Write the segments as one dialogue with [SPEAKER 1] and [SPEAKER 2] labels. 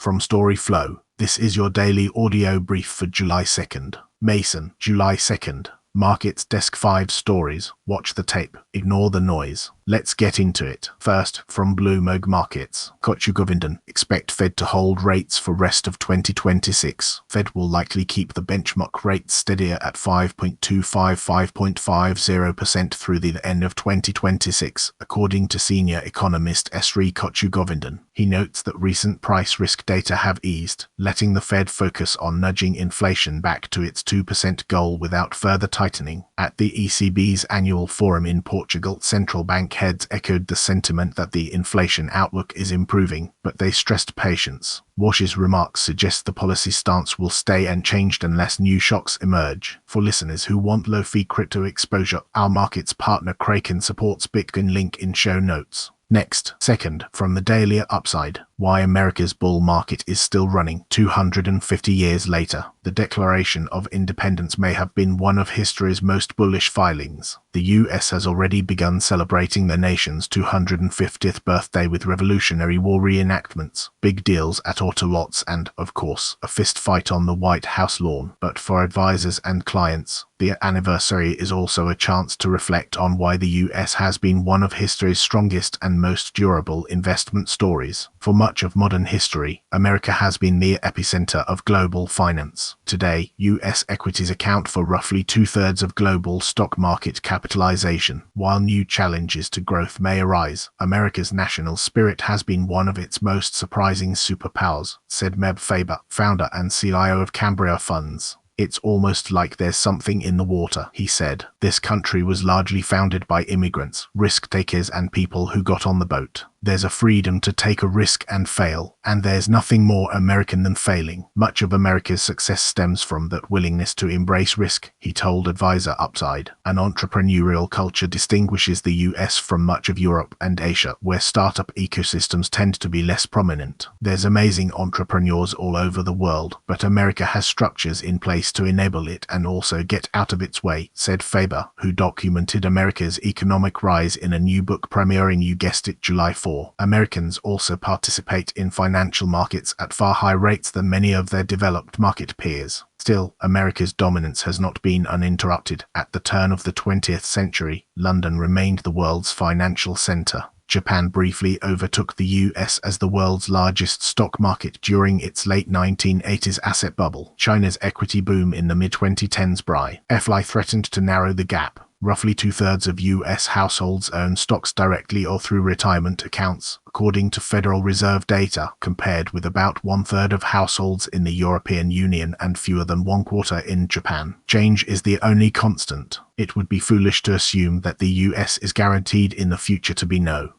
[SPEAKER 1] From storyflo, this is your daily audio brief for July 2nd. Mason, July 2nd. Markets Desk 5 stories. Watch the tape. Ignore the noise. Let's get into it. First, from Bloomberg Markets. Kochugovindan. Expect Fed to hold rates for rest of 2026. Fed will likely keep the benchmark rate steadier at 5.25–5.50% through the end of 2026, according to senior economist Sri Kochugovindan. He notes that recent price risk data have eased, letting the Fed focus on nudging inflation back to its 2% goal without further tightening. At the ECB's annual forum in Portugal, central bank heads echoed the sentiment that the inflation outlook is improving, but they stressed patience. Walsh's remarks suggest the policy stance will stay unchanged unless new shocks emerge. For listeners who want low-fee crypto exposure, our markets partner Kraken supports Bitcoin, link in show notes. Next, second, from the Daily Upside. Why America's bull market is still running 250 years later. The Declaration of Independence may have been one of history's most bullish filings. The US has already begun celebrating the nation's 250th birthday with Revolutionary War reenactments, big deals at auto lots and, of course, a fist fight on the White House lawn. But for advisors and clients, the anniversary is also a chance to reflect on why the US has been one of history's strongest and most durable investment stories. For much of modern history, America has been the epicenter of global finance. Today, US equities account for roughly two-thirds of global stock market capitalization. While new challenges to growth may arise, America's national spirit has been one of its most surprising superpowers, said Meb Faber, founder and CIO of Cambria Funds. It's almost like there's something in the water, he said. This country was largely founded by immigrants, risk-takers and people who got on the boat. There's a freedom to take a risk and fail, and there's nothing more American than failing. Much of America's success stems from that willingness to embrace risk, he told Advisor Upside. An entrepreneurial culture distinguishes the US from much of Europe and Asia, where startup ecosystems tend to be less prominent. There's amazing entrepreneurs all over the world, but America has structures in place to enable it and also get out of its way, said Faber, who documented America's economic rise in a new book premiering, you guessed it, July 4. Americans also participate in financial markets at far higher rates than many of their developed market peers. Still, America's dominance has not been uninterrupted. At the turn of the 20th century, London remained the world's financial center. Japan briefly overtook the US as the world's largest stock market during its late 1980s asset bubble. China's equity boom in the mid-2010s briefly threatened to narrow the gap. Roughly two-thirds of U.S. households own stocks directly or through retirement accounts, according to Federal Reserve data, compared with about one-third of households in the European Union and fewer than one-quarter in Japan. Change is the only constant. It would be foolish to assume that the U.S. is guaranteed in the future to be no.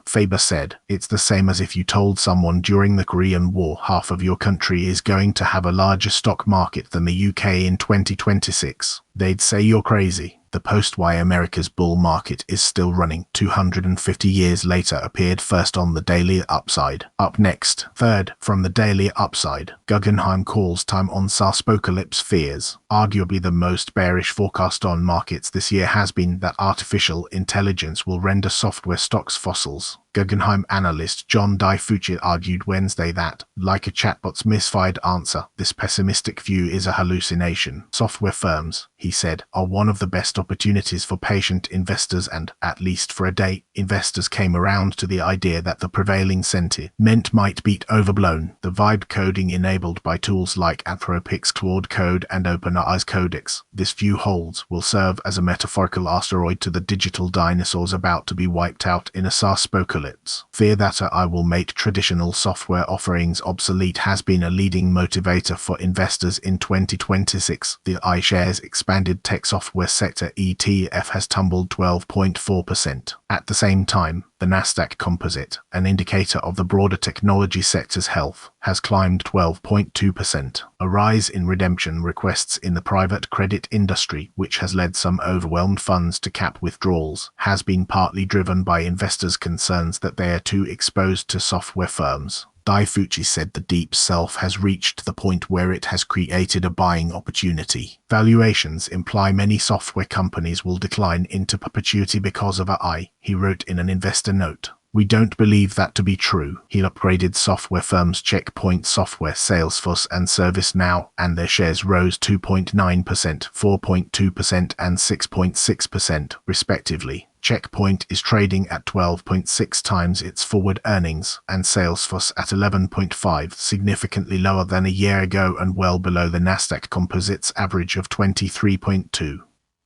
[SPEAKER 1] Faber said, it's the same as if you told someone during the Korean War half of your country is going to have a larger stock market than the UK in 2026. They'd say you're crazy. The post why America's bull market is still running 250 years later appeared first on the Daily Upside. Up next, third, from the Daily Upside. Guggenheim calls time on SaaSpocalypse fears. Arguably the most bearish forecast on markets this year has been that artificial intelligence will render software stocks fossils. Guggenheim analyst John DiFucci argued Wednesday that, like a chatbot's misfired answer, this pessimistic view is a hallucination. Software firms, he said, are one of the best opportunities for patient investors and, at least for a day, investors came around to the idea that the prevailing sentiment might be overblown. The vibe coding enabled by tools like Anthropic's Claude Code and OpenAI's Codex, this view holds, will serve as a metaphorical asteroid to the digital dinosaurs about to be wiped out in a SaaSpocalypse. Fear that AI will make traditional software offerings obsolete has been a leading motivator for investors in 2026. The iShares Expanded Tech Software Sector ETF has tumbled 12.4%. At the same time, the Nasdaq Composite, an indicator of the broader technology sector's health, has climbed 12.2%. A rise in redemption requests in the private credit industry, which has led some overwhelmed funds to cap withdrawals, has been partly driven by investors' concerns that they are too exposed to software firms. DiFucci said the deep self has reached the point where it has created a buying opportunity. Valuations imply many software companies will decline into perpetuity because of AI, he wrote in an investor note. We don't believe that to be true. He upgraded software firms Checkpoint Software, Salesforce, and ServiceNow, and their shares rose 2.9%, 4.2%, and 6.6%, respectively. Checkpoint is trading at 12.6 times its forward earnings, and Salesforce at 11.5, significantly lower than a year ago and well below the Nasdaq Composite's average of 23.2.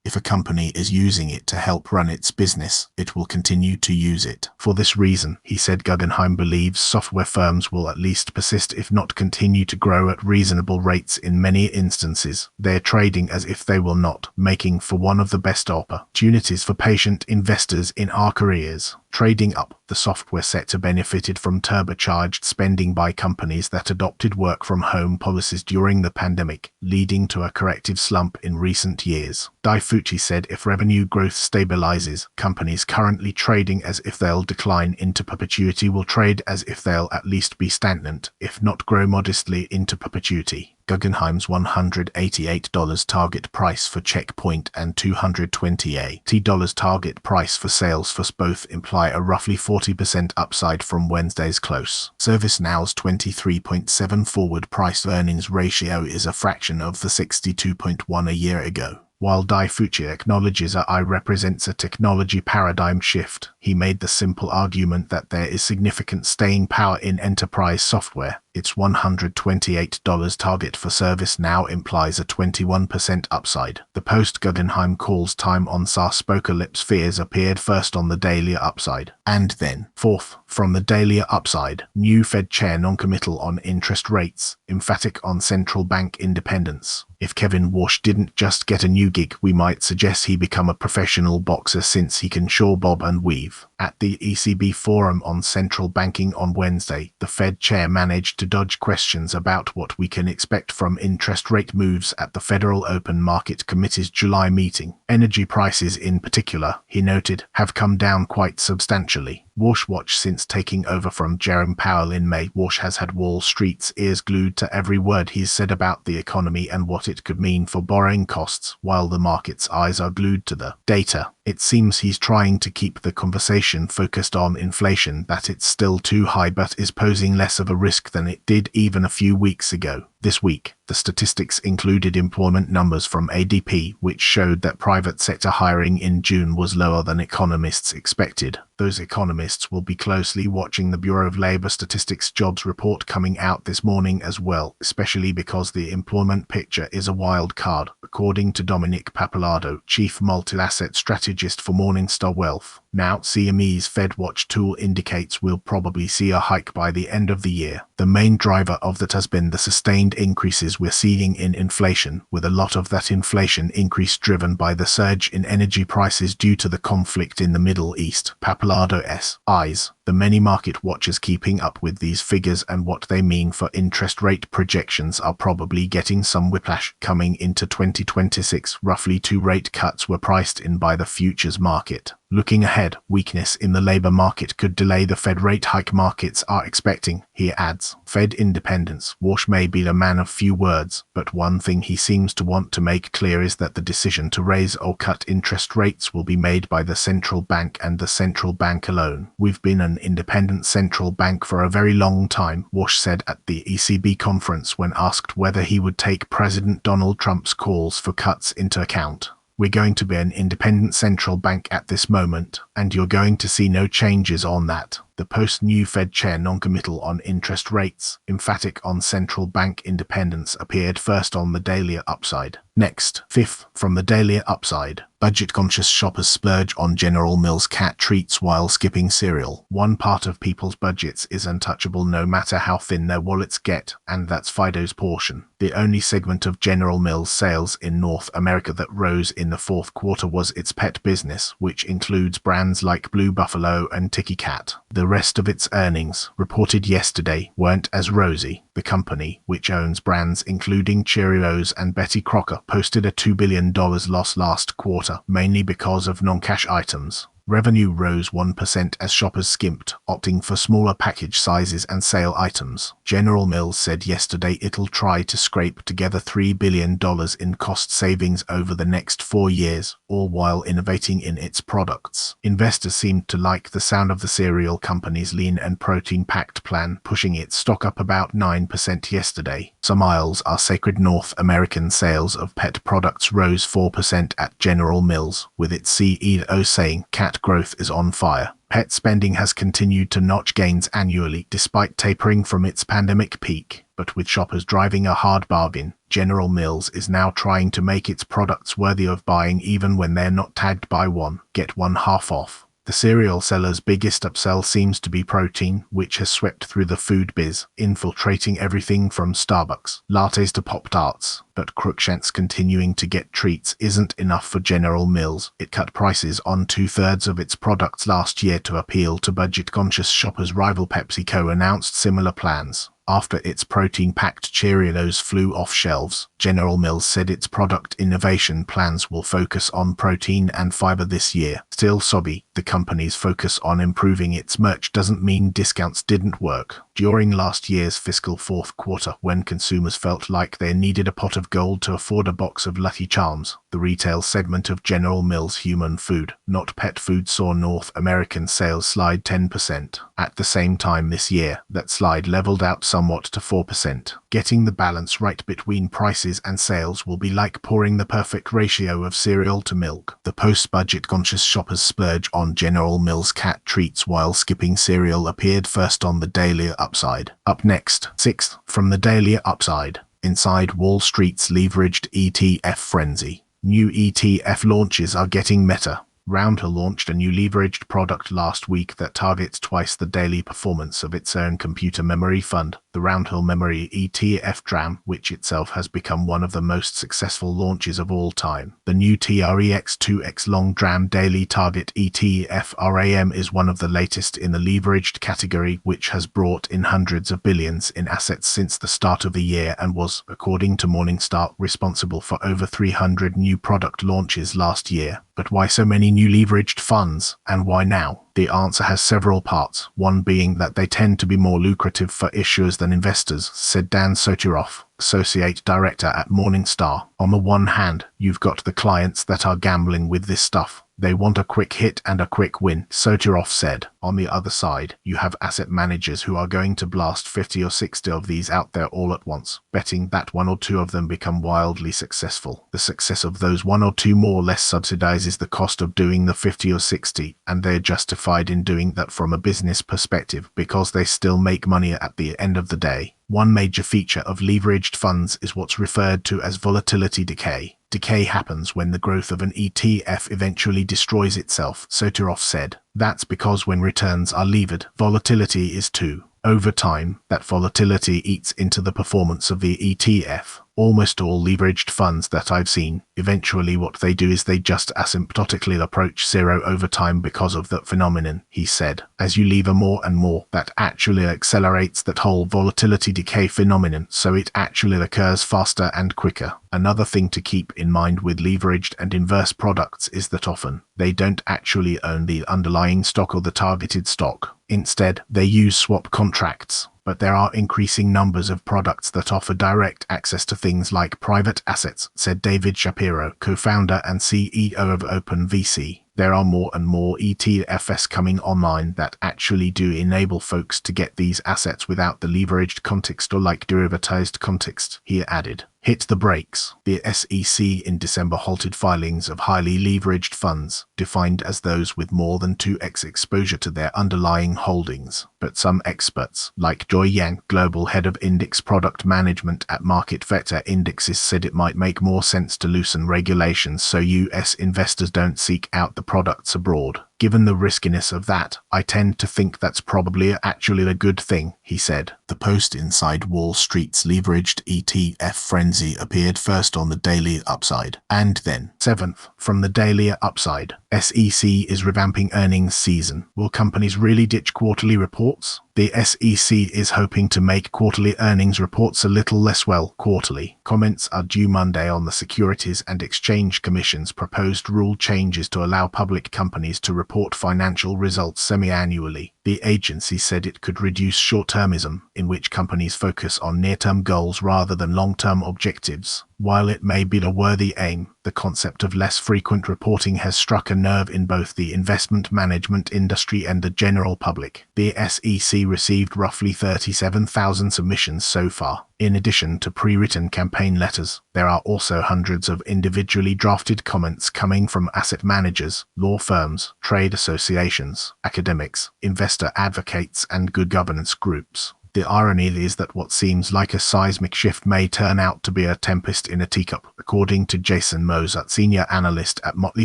[SPEAKER 1] If a company is using it to help run its business, it will continue to use it. For this reason, he said, Guggenheim believes software firms will at least persist if not continue to grow at reasonable rates. In many instances, they're trading as if they will not, making for one of the best opportunities for patient investors in our careers. Trading up, the software sector benefited from turbocharged spending by companies that adopted work-from-home policies during the pandemic, leading to a corrective slump in recent years. Daifuchi said if revenue growth stabilizes, companies currently trading as if they'll decline into perpetuity will trade as if they'll at least be stagnant, if not grow modestly into perpetuity. Guggenheim's $188 target price for Checkpoint and $228 target price for Salesforce both imply a roughly 40% upside from Wednesday's close. ServiceNow's 23.7 forward price-earnings ratio is a fraction of the 62.1 a year ago. While Daifuchi acknowledges AI represents a technology paradigm shift, he made the simple argument that there is significant staying power in enterprise software. Its $128 target for ServiceNow implies a 21% upside. The post-Guggenheim calls time on SaaS apocalypse fears appeared first on the daily upside, and then, fourth, from the daily upside, new Fed chair noncommittal on interest rates, emphatic on central bank independence. If Kevin Warsh didn't just get a new gig, we might suggest he become a professional boxer since he can sure bob and weave. At the ECB forum on central banking on Wednesday, the Fed chair managed to dodge questions about what we can expect from interest rate moves at the Federal Open Market Committee's July meeting. Energy prices in particular, he noted, have come down quite substantially. Warsh watch since taking over from Jerome Powell in May. Warsh has had Wall Street's ears glued to every word he's said about the economy and what it could mean for borrowing costs, while the market's eyes are glued to the data. It seems he's trying to keep the conversation focused on inflation, that it's still too high but is posing less of a risk than it did even a few weeks ago. This week, the statistics included employment numbers from ADP, which showed that private sector hiring in June was lower than economists expected. Those economists will be closely watching the Bureau of Labor Statistics jobs report coming out this morning as well, especially because the employment picture is a wild card, according to Dominic Pappalardo, chief multi-asset strategist for Morningstar Wealth. Now, CME's FedWatch tool indicates we'll probably see a hike by the end of the year. The main driver of that has been the sustained increases we're seeing in inflation, with a lot of that inflation increase driven by the surge in energy prices due to the conflict in the Middle East. Pappalardo's eyes the many market watchers keeping up with these figures and what they mean for interest rate projections are probably getting some whiplash coming into 2026. Roughly 2 rate cuts were priced in by the futures market. Looking ahead, weakness in the labor market could delay the Fed rate hike markets are expecting, he adds. Fed independence. Warsh may be a man of few words, but one thing he seems to want to make clear is that the decision to raise or cut interest rates will be made by the central bank and the central bank alone. We've been an independent central bank for a very long time, Warsh said at the ECB conference when asked whether he would take President Donald Trump's calls for cuts into account. We're going to be an independent central bank at this moment, and you're going to see no changes on that. The post-new Fed chair noncommittal on interest rates, emphatic on central bank independence, appeared first on the daily upside. Next, fifth, from the daily upside, budget-conscious shoppers splurge on General Mills cat treats while skipping cereal. One part of people's budgets is untouchable no matter how thin their wallets get, and that's Fido's portion. The only segment of General Mills sales in North America that rose in the fourth quarter was its pet business, which includes brands like Blue Buffalo and Tiki Cat. The rest of its earnings, reported yesterday, weren't as rosy. The company, which owns brands including Cheerios and Betty Crocker, posted a $2 billion loss last quarter, mainly because of non-cash items. Revenue rose 1% as shoppers skimped, opting for smaller package sizes and sale items. General Mills said yesterday it'll try to scrape together $3 billion in cost savings over the next 4 years, all while innovating in its products. Investors seemed to like the sound of the cereal company's lean and protein-packed plan, pushing its stock up about 9% yesterday. Some aisles are sacred. North American sales of pet products rose 4% at General Mills, with its CEO saying cat growth is on fire. Pet spending has continued to notch gains annually despite tapering from its pandemic peak, but with shoppers driving a hard bargain, General Mills is now trying to make its products worthy of buying even when they're not tagged buy one, get one half off. The cereal seller's biggest upsell seems to be protein, which has swept through the food biz, infiltrating everything from Starbucks lattes to Pop-Tarts. But Crookshanks continuing to get treats isn't enough for General Mills. It cut prices on 2/3 of its products last year to appeal to budget-conscious shoppers. Rival PepsiCo announced similar plans. After its protein-packed Cheerios flew off shelves, General Mills said its product innovation plans will focus on protein and fiber this year. Still sobby, the company's focus on improving its merch doesn't mean discounts didn't work. During last year's fiscal fourth quarter, when consumers felt like they needed a pot of gold to afford a box of Lucky Charms, the retail segment of General Mills human food, not pet food, saw North American sales slide 10%. At the same time this year, that slide leveled out somewhat to 4%. Getting the balance right between prices and sales will be like pouring the perfect ratio of cereal to milk. The post-budget conscious shoppers splurge on General Mills cat treats while skipping cereal appeared first on the daily upside. Up next, 6th, from the daily upside. Inside Wall Street's leveraged ETF frenzy. New ETF launches are getting meta. Roundhill launched a new leveraged product last week that targets twice the daily performance of its own computer memory fund, the Roundhill Memory ETF DRAM, which itself has become one of the most successful launches of all time. The new TREX2X Long DRAM Daily Target ETF RAM is one of the latest in the leveraged category, which has brought in hundreds of billions in assets since the start of the year and was, according to Morningstar, responsible for over 300 new product launches last year. But why so many new leveraged funds, and why now? The answer has several parts, one being that they tend to be more lucrative for issuers than investors, said Dan Sotiroff, Associate Director at Morningstar. On the one hand, you've got the clients that are gambling with this stuff. They want a quick hit and a quick win, Sotiroff said. On the other side, you have asset managers who are going to blast 50 or 60 of these out there all at once, betting that one or two of them become wildly successful. The success of those one or two more or less subsidizes the cost of doing the 50 or 60, and they're justified in doing that from a business perspective because they still make money at the end of the day. One major feature of leveraged funds is what's referred to as volatility decay. Decay happens when the growth of an ETF eventually destroys itself, Sotiroff said. That's because when returns are levered, volatility is too. Over time, that volatility eats into the performance of the ETF. Almost all leveraged funds that I've seen, eventually what they do is they just asymptotically approach zero over time because of that phenomenon, he said. As you lever more and more, that actually accelerates that whole volatility decay phenomenon, so it actually occurs faster and quicker. Another thing to keep in mind with leveraged and inverse products is that often, they don't actually own the underlying stock or the targeted stock. Instead, they use swap contracts. But there are increasing numbers of products that offer direct access to things like private assets, said David Shapiro, co-founder and CEO of OpenVC. There are more and more ETFs coming online that actually do enable folks to get these assets without the leveraged context or like derivatized context, he added. Hit the brakes. The SEC in December halted filings of highly leveraged funds, defined as those with more than 2x exposure to their underlying holdings. But some experts, like Joy Yang, global head of index product management at Market Vector Indexes, said it might make more sense to loosen regulations so US investors don't seek out the products abroad. Given the riskiness of that, I tend to think that's probably actually a good thing, he said. The post inside Wall Street's leveraged ETF frenzy appeared first on the daily upside, and then 7th from the daily upside. SEC is revamping earnings season. Will companies really ditch quarterly reports? The SEC is hoping to make quarterly earnings reports a little less quarterly. Comments are due Monday on the Securities and Exchange Commission's proposed rule changes to allow public companies to report financial results semi-annually. The agency said it could reduce short-termism, in which companies focus on near-term goals rather than long-term objectives. While it may be a worthy aim, the concept of less frequent reporting has struck a nerve in both the investment management industry and the general public. The SEC received roughly 37,000 submissions so far. In addition to pre-written campaign letters, there are also hundreds of individually drafted comments coming from asset managers, law firms, trade associations, academics, investor advocates, and good governance groups. The irony is that what seems like a seismic shift may turn out to be a tempest in a teacup. According to Jason Moser, senior analyst at Motley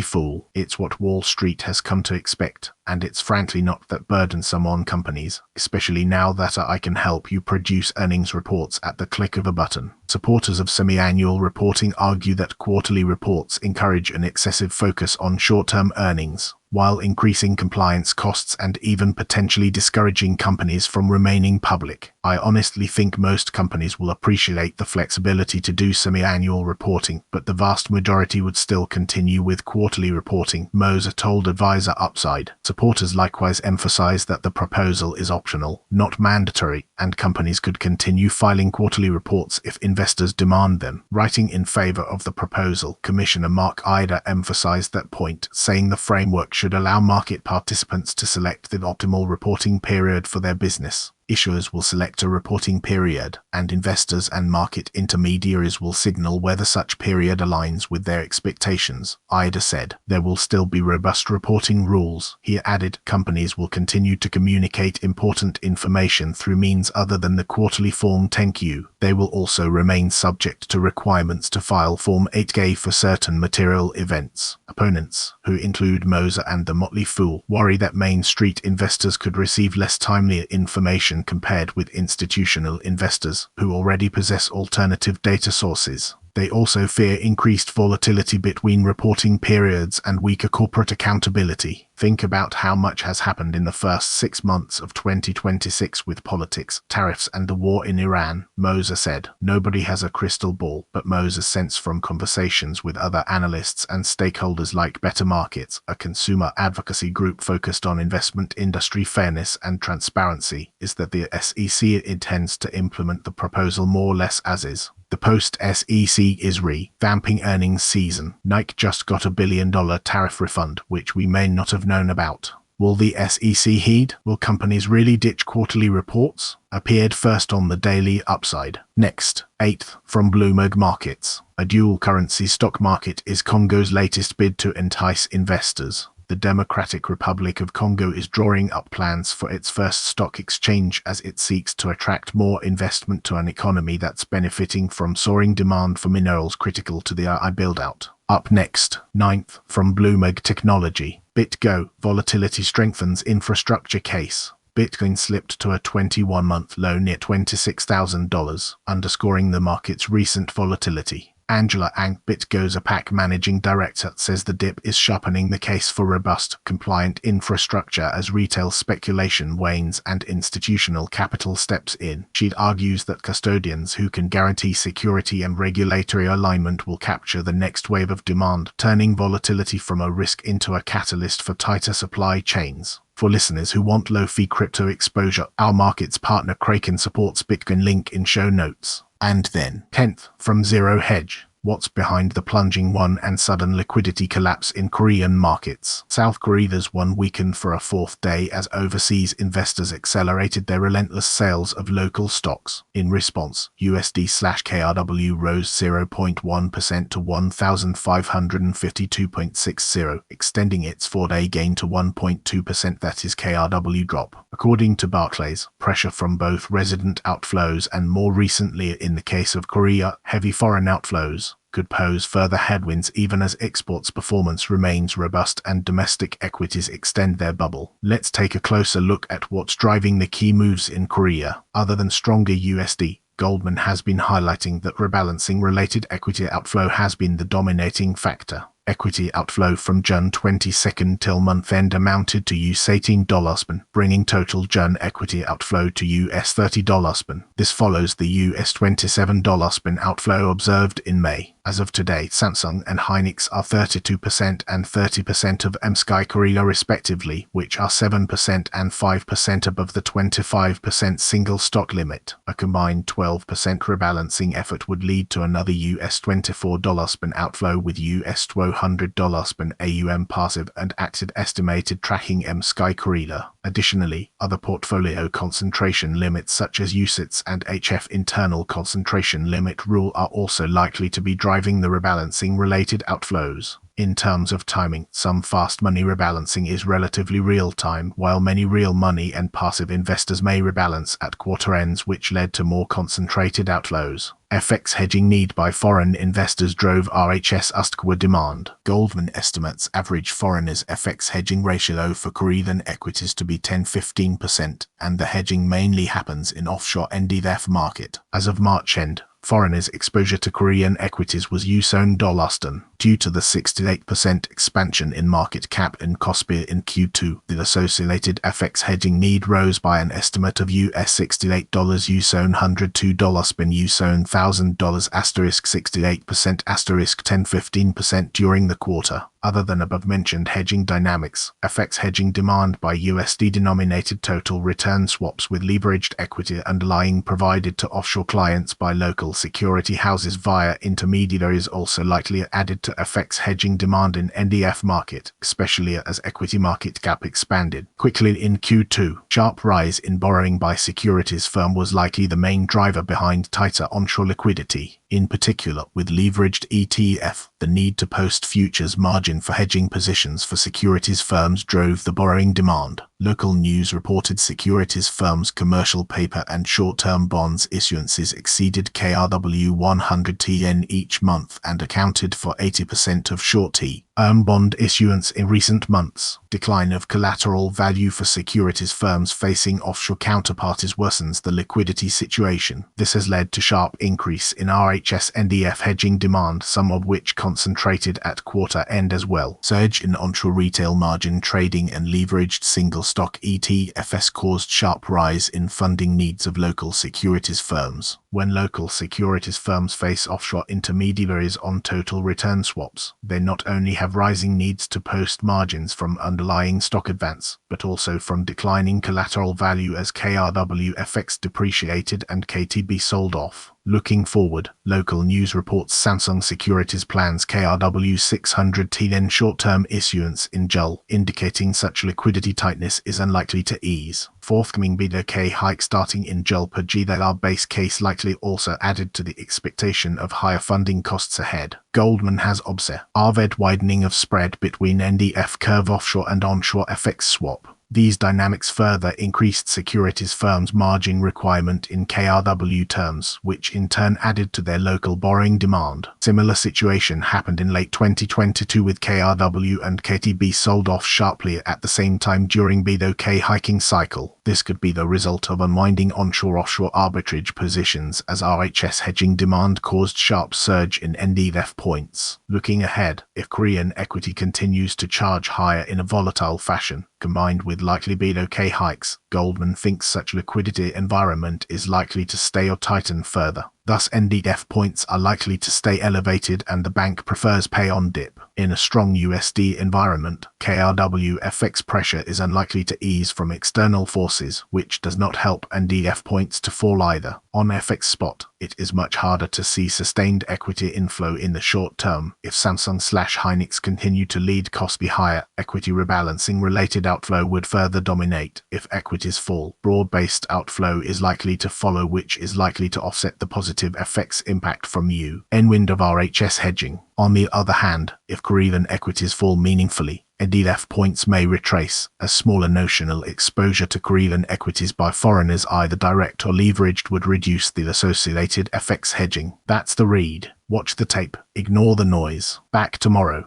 [SPEAKER 1] Fool, it's what Wall Street has come to expect, and it's frankly not that burdensome on companies, especially now that I can help you produce earnings reports at the click of a button. Supporters of semi-annual reporting argue that quarterly reports encourage an excessive focus on short-term earnings, while increasing compliance costs and even potentially discouraging companies from remaining public. I honestly think most companies will appreciate the flexibility to do semi-annual reporting, but the vast majority would still continue with quarterly reporting, Moser told Advisor Upside. Supporters likewise emphasize that the proposal is optional, not mandatory, and companies could continue filing quarterly reports if investors demand them. Writing in favor of the proposal, Commissioner Mark Ida emphasized that point, saying the framework should allow market participants to select the optimal reporting period for their business. Issuers will select a reporting period, and investors and market intermediaries will signal whether such period aligns with their expectations. Ida said, there will still be robust reporting rules. He added, companies will continue to communicate important information through means other than the quarterly Form 10-Q. They will also remain subject to requirements to file Form 8-K for certain material events. Opponents, who include Moser and the Motley Fool, worry that Main Street investors could receive less timely information compared with institutional investors, who already possess alternative data sources. They also fear increased volatility between reporting periods and weaker corporate accountability. Think about how much has happened in the first 6 months of 2026 with politics, tariffs, and the war in Iran, Moser said. Nobody has a crystal ball, but Moser's sense from conversations with other analysts and stakeholders like Better Markets, a consumer advocacy group focused on investment industry fairness and transparency, is that the SEC intends to implement the proposal more or less as is. The post-SEC is revamping earnings season. Nike just got $1 billion tariff refund, which we may not have known about. Will the SEC heed? Will companies really ditch quarterly reports? Appeared first on the Daily Upside. Next, 8th, from Bloomberg Markets. A dual-currency stock market is Congo's latest bid to entice investors. The Democratic Republic of Congo is drawing up plans for its first stock exchange as it seeks to attract more investment to an economy that's benefiting from soaring demand for minerals critical to the AI build-out. Up next, 9th, from Bloomberg Technology. BitGo, volatility strengthens infrastructure case. Bitcoin slipped to a 21-month low near $26,000, underscoring the market's recent volatility. Angela Ang, BitGo's APAC managing director, says the dip is sharpening the case for robust, compliant infrastructure as retail speculation wanes and institutional capital steps in. She argues that custodians who can guarantee security and regulatory alignment will capture the next wave of demand, turning volatility from a risk into a catalyst for tighter supply chains. For listeners who want low-fee crypto exposure, our markets partner Kraken supports Bitcoin, link in show notes. And then, 10th, from Zero Hedge. What's behind the plunging won and sudden liquidity collapse in Korean markets? South Korea's won weakened for a fourth day as overseas investors accelerated their relentless sales of local stocks. In response, USD/KRW rose 0.1% to 1,552.60, extending its 4-day gain to 1.2%. That is KRW drop. According to Barclays, pressure from both resident outflows and, more recently in the case of Korea, heavy foreign outflows could pose further headwinds even as exports performance remains robust and domestic equities extend their bubble. Let's take a closer look at what's driving the key moves in Korea. Other than stronger USD, Goldman has been highlighting that rebalancing related equity outflow has been the dominating factor. Equity outflow from June 22nd till month-end amounted to $18, bringing total June equity outflow to $30. This follows the $27 outflow observed in May. As of today, Samsung and Hynix are 32% and 30% of MSCI Korea respectively, which are 7% and 5% above the 25% single stock limit. A combined 12% rebalancing effort would lead to another $24 outflow with $200 AUM passive and active estimated tracking MSCI Korea. Additionally, other portfolio concentration limits such as UCITS and HF internal concentration limit rule are also likely to be driving the rebalancing-related outflows. In terms of timing, some fast money rebalancing is relatively real-time, while many real money and passive investors may rebalance at quarter ends, which led to more concentrated outflows. FX hedging need by foreign investors drove RHS upward demand. Goldman estimates average foreigners' FX hedging ratio for Korean equities to be 10–15%, and the hedging mainly happens in offshore NDF market. As of March end, foreigners' exposure to Korean equities was $. Due to the 68% expansion in market cap in KOSPI in Q2, the associated FX hedging need rose by an estimate of $68, $102 bin $1,000 asterisk 68% asterisk 10–15% during the quarter. Other than above-mentioned hedging dynamics, FX hedging demand by USD-denominated total return swaps with leveraged equity underlying provided to offshore clients by local security houses via intermediaries also likely added to FX hedging demand in NDF market, especially as equity market cap expanded quickly in Q2. Sharp rise in borrowing by securities firm was likely the main driver behind tighter onshore liquidity. In particular, with leveraged ETF, the need to post futures margin for hedging positions for securities firms drove the borrowing demand. Local news reported securities firms' commercial paper and short-term bonds issuances exceeded KRW 100 TN each month and accounted for 80% of short-term bond issuance in recent months. Decline of collateral value for securities firms facing offshore counterparties worsens the liquidity situation. This has led to sharp increase in RHS NDF hedging demand, some of which concentrated at quarter end as well. Surge in onshore retail margin trading and leveraged single stock ETFs caused sharp rise in funding needs of local securities firms. When local securities firms face offshore intermediaries on total return swaps, they not only have rising needs to post margins from underlying stock advance, but also from declining collateral value as KRWFX depreciated and KTB sold off. Looking forward, local news reports Samsung Securities plans KRW 600 TN short-term issuance in July, indicating such liquidity tightness is unlikely to ease. Forthcoming BDK hike starting in July per GDLR base case likely also added to the expectation of higher funding costs ahead. Goldman has observed widening of spread between NDF curve offshore and onshore FX swap. These dynamics further increased securities firms' margin requirement in KRW terms, which in turn added to their local borrowing demand. Similar situation happened in late 2022 with KRW and KTB sold off sharply at the same time during BDK hiking cycle. This could be the result of unwinding onshore-offshore arbitrage positions as RHS hedging demand caused sharp surge in NDF points. Looking ahead, if Korean equity continues to charge higher in a volatile fashion, combined with likely BDK hikes, Goldman thinks such liquidity environment is likely to stay or tighten further. Thus NDF points are likely to stay elevated and the bank prefers pay on dip. In a strong USD environment, KRW FX pressure is unlikely to ease from external forces, which does not help NDF points to fall either. On FX spot, it is much harder to see sustained equity inflow in the short term. If Samsung/Hynix continue to lead KOSPI higher, equity rebalancing related outflow would further dominate. If equities fall, broad-based outflow is likely to follow, which is likely to offset the positive FX impact from wind of RHS hedging. On the other hand, if Korean equities fall meaningfully, NDF points may retrace, as smaller notional exposure to Korean equities by foreigners either direct or leveraged would reduce the associated FX hedging. That's the read. Watch the tape, ignore the noise. Back tomorrow.